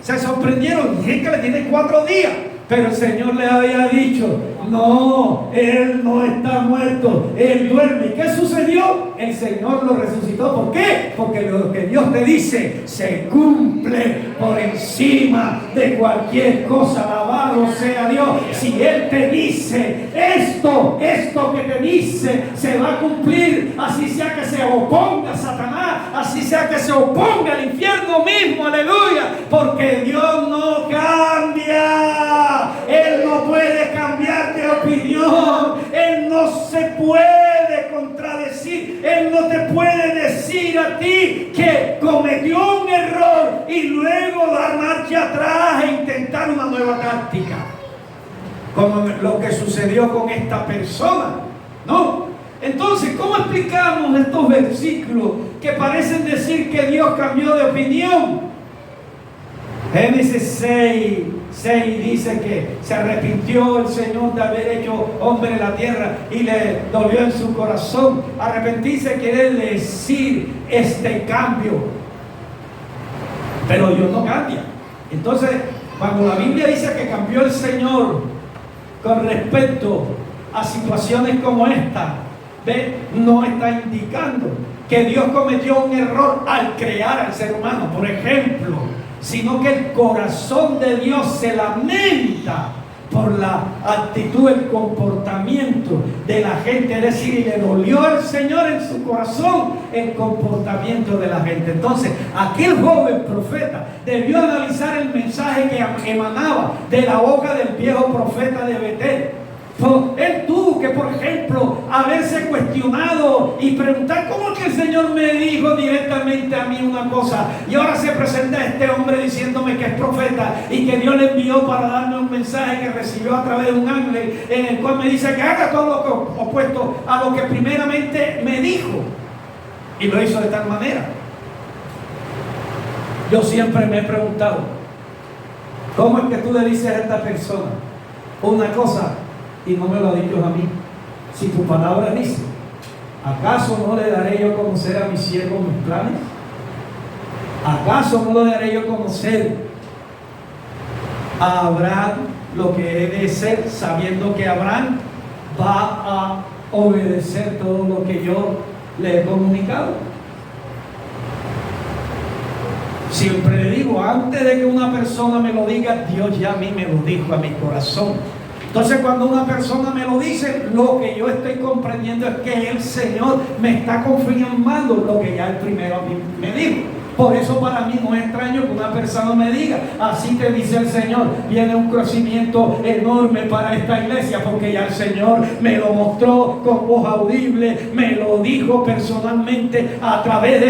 se sorprendieron, dijeron que le tienen 4 días. Pero el Señor les había dicho, no, Él no está muerto, Él duerme. ¿Qué sucedió? El Señor lo resucitó. ¿Por qué? Porque lo que Dios te dice se cumple por encima de cualquier cosa. Alabado sea Dios. Si Él te dice esto que te dice se va a cumplir, así sea que se oponga a Satanás, así sea que se oponga al infierno mismo, aleluya, porque Dios no cambia. Él no puede cambiar de opinión. Él no se puede contradecir. Él no te puede decir a ti que cometió un error y luego dar marcha atrás e intentar una nueva táctica, como lo que sucedió con esta persona. No. Entonces, ¿cómo explicamos estos versículos que parecen decir que Dios cambió de opinión? Génesis 6 dice que se arrepintió el Señor de haber hecho hombre en la tierra y le dolió en su corazón. Arrepentirse quiere decir este cambio, pero Dios no cambia. Entonces, cuando la Biblia dice que cambió el Señor con respecto a situaciones como esta, ¿ve? No está indicando que Dios cometió un error al crear al ser humano, por ejemplo, sino que el corazón de Dios se lamenta por la actitud, el comportamiento de la gente. Es decir, le dolió al Señor en su corazón el comportamiento de la gente. Entonces, aquel joven profeta debió analizar el mensaje que emanaba de la boca del viejo profeta de Betel. Él tuvo que, por ejemplo, haberse cuestionado y preguntar: ¿cómo es que el Señor me dijo directamente a mí una cosa y ahora se presenta este hombre diciéndome que es profeta y que Dios le envió para darme un mensaje que recibió a través de un ángel en el cual me dice que haga todo lo opuesto a lo que primeramente me dijo? Y lo hizo de tal manera. Yo siempre me he preguntado: ¿cómo es que tú le dices a esta persona una cosa y no me lo ha dicho a mí? Si tu palabra dice: ¿acaso no le daré yo a conocer a mi siervo mis planes? ¿Acaso no le daré yo a conocer a Abraham lo que he de ser, sabiendo que Abraham va a obedecer todo lo que yo le he comunicado? Siempre le digo, antes de que una persona me lo diga, Dios ya a mí me lo dijo a mi corazón. Entonces, cuando una persona me lo dice, lo que yo estoy comprendiendo es que el Señor me está confirmando lo que ya el primero a mí me dijo. Por eso para mí no es extraño que una persona me diga: así te dice el Señor, viene un crecimiento enorme para esta iglesia, porque ya el Señor me lo mostró con voz audible, me lo dijo personalmente a través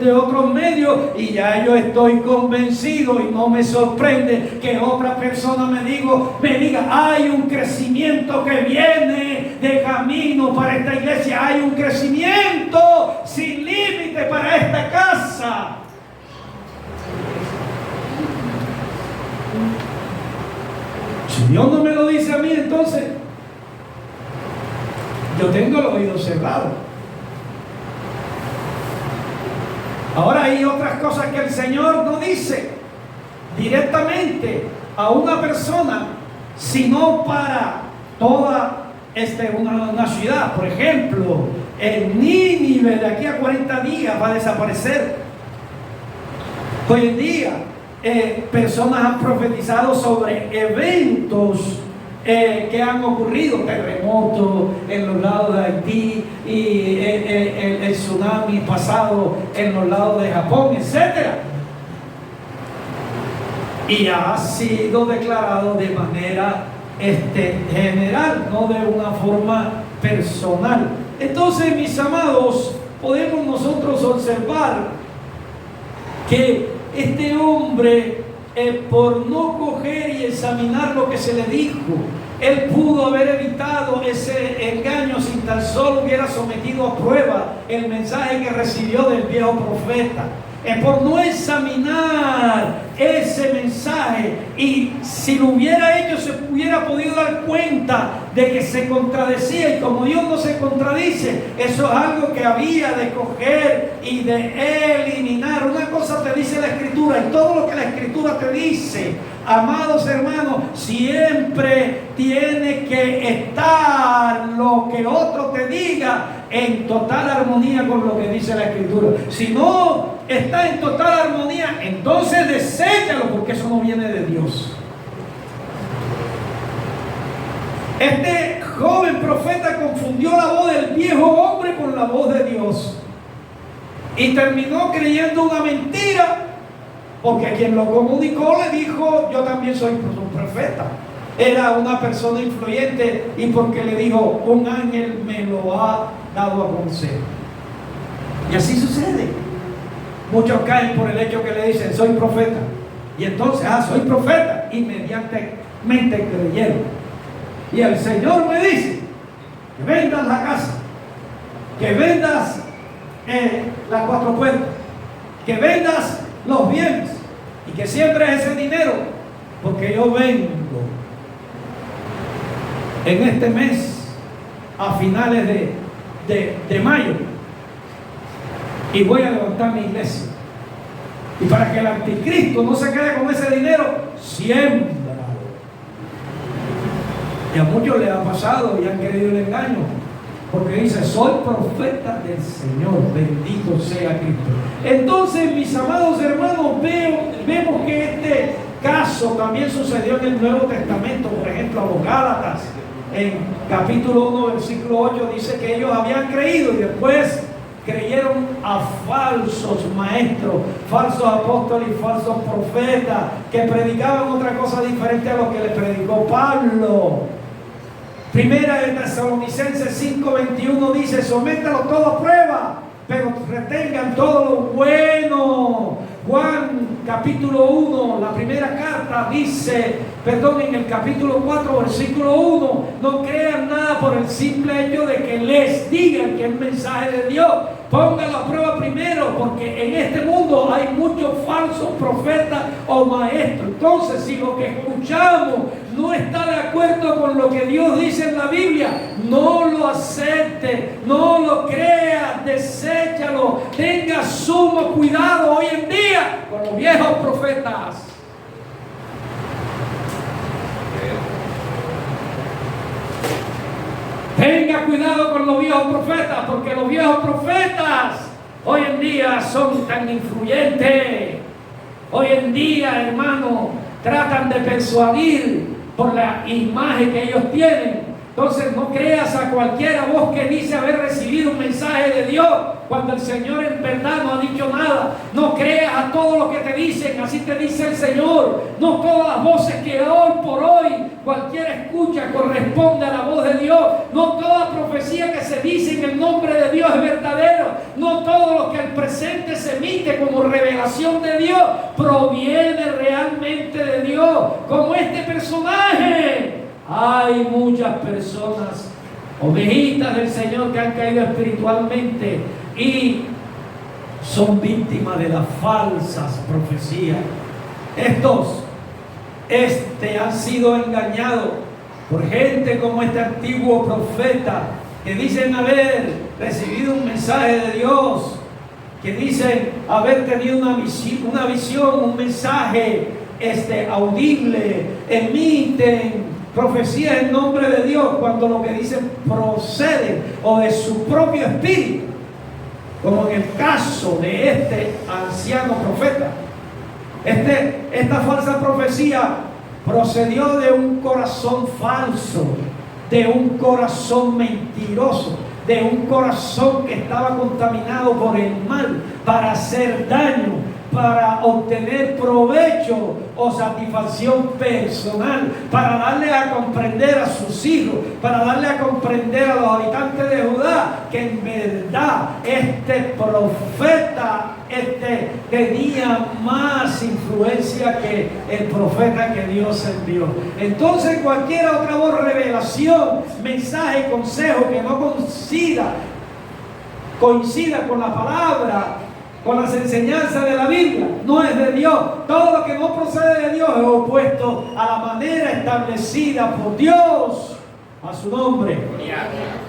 de otros medios, y ya yo estoy convencido y no me sorprende que otra persona me diga: hay un crecimiento que viene de camino para esta iglesia, hay un crecimiento sin límite para esta casa. Si Dios no me lo dice a mí, entonces yo tengo el oído cerrado. Ahora hay otras cosas que el Señor no dice directamente a una persona, sino para toda una ciudad. Por ejemplo, el Nínive de aquí a 40 días va a desaparecer. Hoy en día personas han profetizado sobre eventos que han ocurrido: terremotos en los lados de Haití y el tsunami pasado en los lados de Japón, etc. Y ha sido declarado de manera general, no de una forma personal. Entonces, mis amados, podemos nosotros observar que este hombre, por no coger y examinar lo que se le dijo, él pudo haber evitado ese engaño si tan solo hubiera sometido a prueba el mensaje que recibió del viejo profeta. Por no examinar ese mensaje, y si lo hubiera hecho se hubiera podido dar cuenta de que se contradecía, y como Dios no se contradice, eso es algo que había de coger y de eliminar. Una cosa te dice la Escritura, y todo lo que la Escritura te dice, amados hermanos, siempre tiene que estar lo que otro te diga en total armonía con lo que dice la Escritura. Si no está en total armonía, entonces deséchalo, porque eso no viene de Dios. Este joven profeta confundió la voz del viejo hombre con la voz de Dios y terminó creyendo una mentira, porque quien lo comunicó le dijo: yo también soy un profeta. Era una persona influyente, y porque le dijo: un ángel me lo ha dado a conocer. Y así sucede. Muchos caen por el hecho que le dicen: soy profeta. Y entonces, soy profeta. Inmediatamente creyeron. Y el Señor me dice que vendas la casa, que vendas las 4 puertas, que vendas los bienes y que siembres ese dinero, porque yo vengo en este mes a finales de mayo y voy a levantar mi iglesia, y para que el anticristo no se quede con ese dinero, siembra. Y a muchos les ha pasado y han querido el engaño, porque dice: soy profeta del Señor, bendito sea Cristo. Entonces, mis amados hermanos, vemos que este caso también sucedió en el Nuevo Testamento. Por ejemplo, a los Gálatas, en capítulo 1, versículo 8, dice que ellos habían creído y después creyeron a falsos maestros, falsos apóstoles y falsos profetas, que predicaban otra cosa diferente a lo que le predicó Pablo. Primera de Tesalonicenses 5:21 dice: sométalo todo a prueba, pero retengan todo lo bueno. Juan capítulo 1, la primera carta, dice, en el capítulo 4, versículo 1, no crean nada por el simple hecho de que les digan que es mensaje de Dios. Pónganlo a prueba primero, porque en este mundo hay muchos falsos profetas o maestros. Entonces, si lo que escuchamos no está de acuerdo con lo que Dios dice en la Biblia, no lo acepte, no lo crea, deséchalo. Tenga sumo cuidado hoy en día con los viejos profetas. Tenga cuidado con los viejos profetas, porque los viejos profetas hoy en día son tan influyentes. Hoy en día, hermano, tratan de persuadir por la imagen que ellos tienen. Entonces, no creas a cualquiera voz que dice haber recibido un mensaje de Dios, cuando el Señor en verdad no ha dicho nada. No creas a todo lo que te dicen, así te dice el Señor. No todas las voces que hoy por hoy cualquiera escucha corresponde a la voz de Dios. No toda profecía que se dice en el nombre de Dios es verdadero. No todo lo que al presente se emite como revelación de Dios proviene realmente de Dios. Como este personaje, hay muchas personas, ovejitas del Señor, que han caído espiritualmente y son víctimas de las falsas profecías. Estos han sido engañados por gente como este antiguo profeta, que dicen haber recibido un mensaje de Dios, que dicen haber tenido una visión, un mensaje audible, emiten profecía en nombre de Dios, cuando lo que dicen procede o de su propio espíritu, como en el caso de este anciano profeta. Esta falsa profecía procedió de un corazón falso, de un corazón mentiroso, de un corazón que estaba contaminado por el mal para hacer daño, para obtener provecho o satisfacción personal, para darle a comprender a sus hijos, para darle a comprender a los habitantes de Judá que en verdad este profeta tenía más influencia que el profeta que Dios envió. Entonces, cualquier otra voz, revelación, mensaje, consejo que no coincida con la palabra con las enseñanzas de la Biblia, no es de Dios. Todo lo que no procede de Dios es opuesto a la manera establecida por Dios, a su nombre.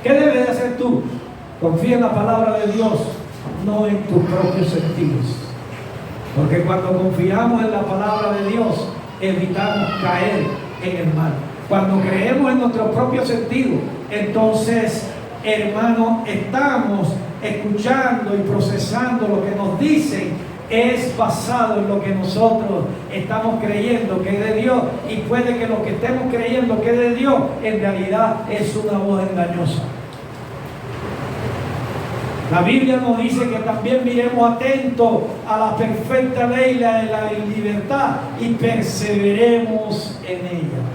¿Qué debes de hacer tú? Confía en la palabra de Dios, no en tus propios sentidos. Porque cuando confiamos en la palabra de Dios, evitamos caer en el mal. Cuando creemos en nuestro propio sentido, entonces, hermano, estamos escuchando y procesando lo que nos dicen, es basado en lo que nosotros estamos creyendo que es de Dios, y puede que lo que estemos creyendo que es de Dios en realidad es una voz engañosa. La Biblia nos dice que también miremos atentos a la perfecta ley de la libertad y perseveremos en ella.